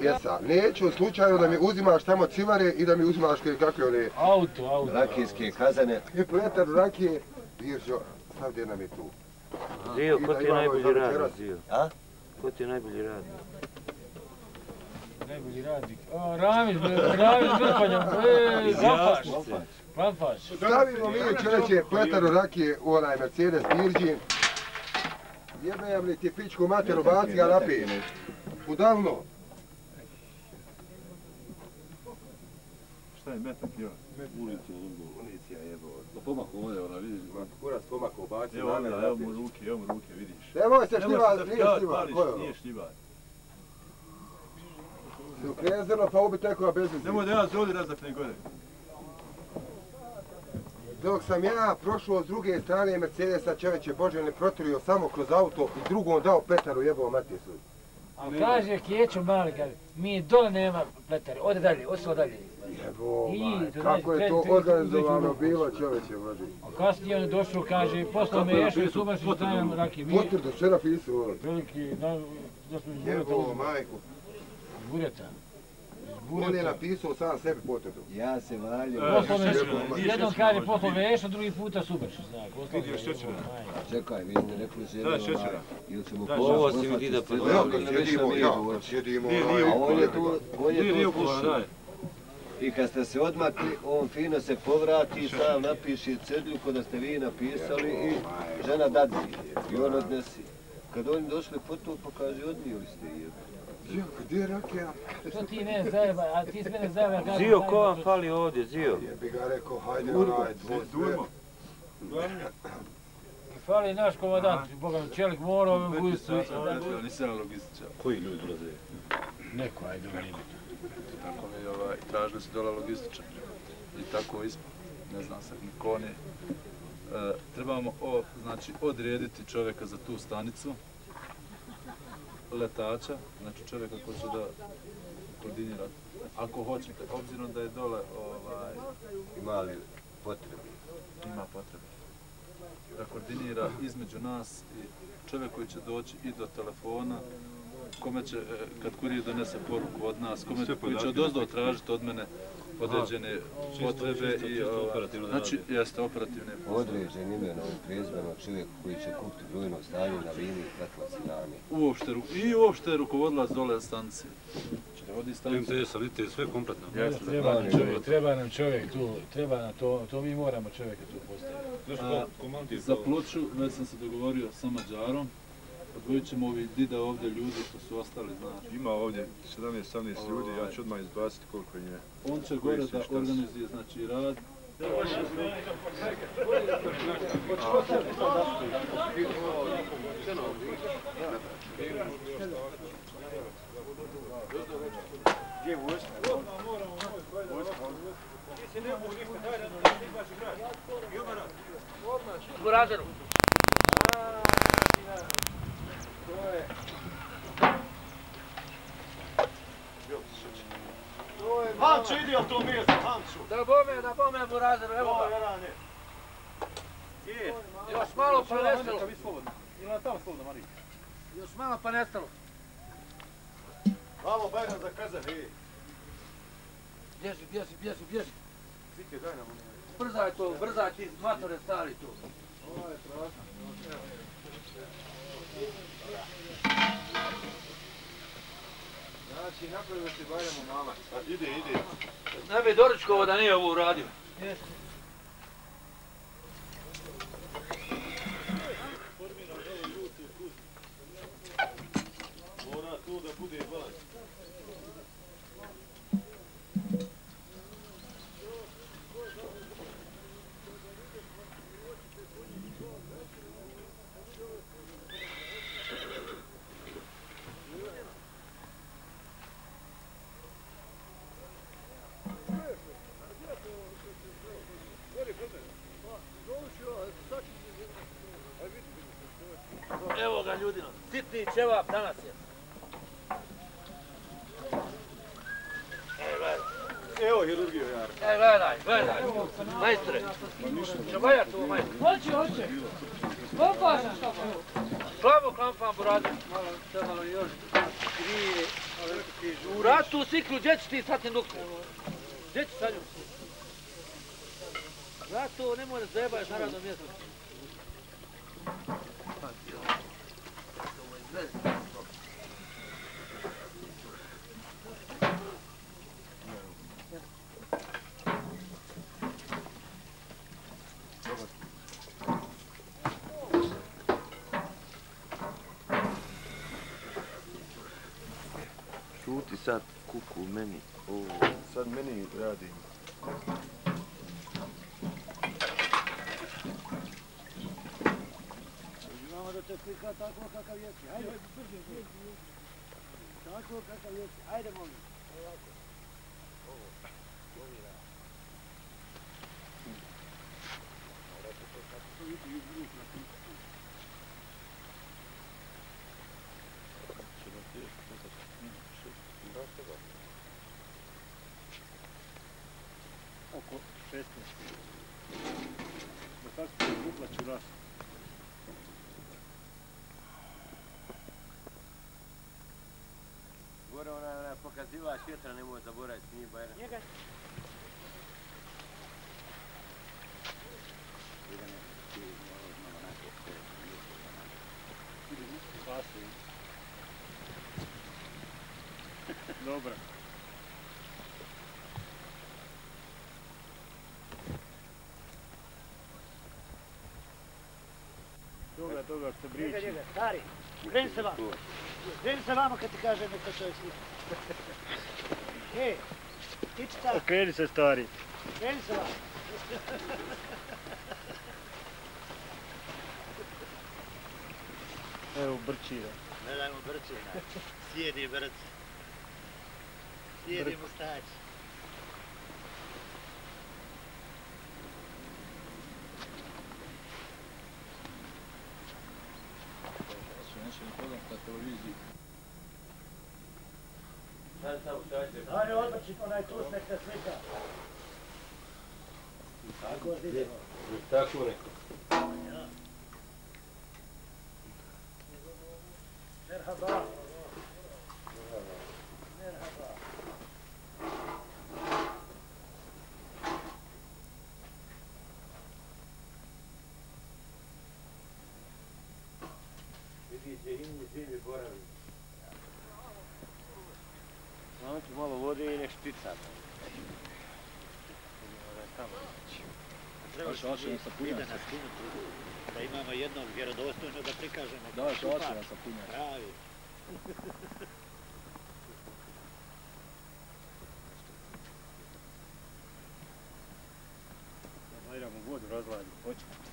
Jesa, neću slučajno da mi uzimaš tamo civare i da mi uzimaš kakve one... Auto. Rakijske kazane. I pletar rakije, Biržo, stav gdje nam je tu. Zio, ko ti je najbolji radnik, Zio? A? Ko ti je najbolji radnik? Najbolji radnik. Ramiz Brpanjom. Pampaš. Stavimo mi čovječe pletaru rakije u onaj Mercedes Biržin. Jebem li ti pičku materu, baci ga napij. Udavno. Šta je metak, jo? Municija jebo. Pa pomako ovdje, ona, vidiš? Kurac pomako, baci Evo namjer. ovdje, evo mu ruke, vidiš. Nemoj se šljivar, nije šljivar. Nije šljivar. Si ukrezano pa ubiti nekoga bez veze. Nemoj da ja ovdje razapne gore. Dok sam ja prošao s druge strane Mercedesa, čoveče Bože, ne proturio samo kroz auto i drugom dao pletaru jebao matije svoj. A kaže Kjećo mali, kaže, mi dole nema pletare, ode dalje, ode dalje. Jebo, kako je to organizovano bilo, čoveče Bože. A kasnije on je došao, kaže, poslao me ješao i sumarši stavljam rakije. Potvrdu, sve napisao. Veliki, da smo iz Bureta. Jebo, majku. Iz Bureta. On je napisao sam sebi potvrdu. Ja se valjam. Jednom kaže poslao vešo, drugi puta sumarši, znak. Vidio šećera. Čekaj, vi ste rekli se Da, šećera. ili ćemo Ovo si vidi da Sjedimo, a on je tu daj. I kad ste se odmakli, on fino se povrati, sam napiši cedlju ko da ste vi napisali i žena dadzi. I on odnesi. Kad oni došli po to, pa kaže, odnijeli ste jebe. Zio, gdje je rakija? Što ti ne zajeba, a ti s mene zajeba. Zio, ko vam fali ovdje, Zio? Jebi ga rekao, hajde onaj Durmo. Fali naš komandant, Boga mi čelik mora ovim gujicu. Nisam logističar. Koji ljudi dolaze? Neko, ajde, ovo nije Tako mi tražili su dole logističar. I tako ispod, ne znam sad, Nikoni. Trebamo znači, odrediti čovjeka za tu stanicu. Letača, znači čovjeka koji će da koordinira. Ako hoćete, obzirom da je dole Ima li potrebe? Ima potrebe. Da koordinira između nas i čovjek koji će doći i do telefona, kome će, kad kurir donese poruku od nas, koji će odozdo tražiti od mene određene potrebe i znači jeste operativne poslove. Određen imenom i prezmenom čovjek koji će kupiti brojno stanje na liniji kakva si nami. Uopšte rukovodilac dole stanice. MTS, ali sve kompletno. Treba nam čovjek tu, treba nam to mi moramo čovjeka tu postaviti. Za ploču već sam se dogovorio sa Mađarom. Odvojit ćemo ovi dida ovdje ljudi što su ostali, znaš. Ima ovdje 17-18 ljudi, ja ću odmah izbaciti koliko im je. On će gore da organizuje, znači, rad. Gdje je vojska? Burazeru. Hanču, idi od to mjesto, Hanču! Da bome, Burazeru, evo ga. Još malo pa nestalo. Ili na tamo slobodno, Marija? Još malo pa nestalo. Malo bajno za kazan, ej! Bježi. Sike, daj nam ono. Brzaj ti matore stari tu. Ovo je strašno. Znači, napravimo se Bajramo mama. Ide. Ne bi Doričkovo da nije ovo uradio. Mora tu da bude van. Evo ga ljudino, sitni ćevap danas je. Evo hirurgiju, Jarko. Gledaj, majstre. Čabajat ovo majstre. Hoće. Klampaš. Klamo klampam, Burazer. Malo još grije. U ratu u Siklu, gdje ćeš ti sad nukle? Gdje ćeš sad njom? Ratu nemoj da zajebaš na radnom mjestu. Šuti sad, kuku, meni. Sad meni radim. Imamo da te klika tako kakav jesi. Ajde. Tako kakav jesi. Ajde, molim. Oko 16. Da tako se kupla čuras. Gore ona pokazivač vjetra, nemoj zaboraviti s njim Bajram. Njega. Dobro. Toga što briči. Njega, stari, kreni se vamo. Kreni se vamo kad ti kažem neka čovjek slika. Ti čita. Kreni se, stari. Kreni se vamo. Evo brčira. Gledajmo brčira. Sjedi brc. Sjedi mustać. Ajde, odbači onaj tu nek te slika. Tako vidimo. Tako rekao. Merhaba. Merhaba. Vidite, inni živi boravi. Samo ti malo vode i nek špica. Treba da imamo jednog vjerodostojnog da prikažemo. Da, šačeva sa punja. Pravi. Bajram u vodu razvadi, hoćemo.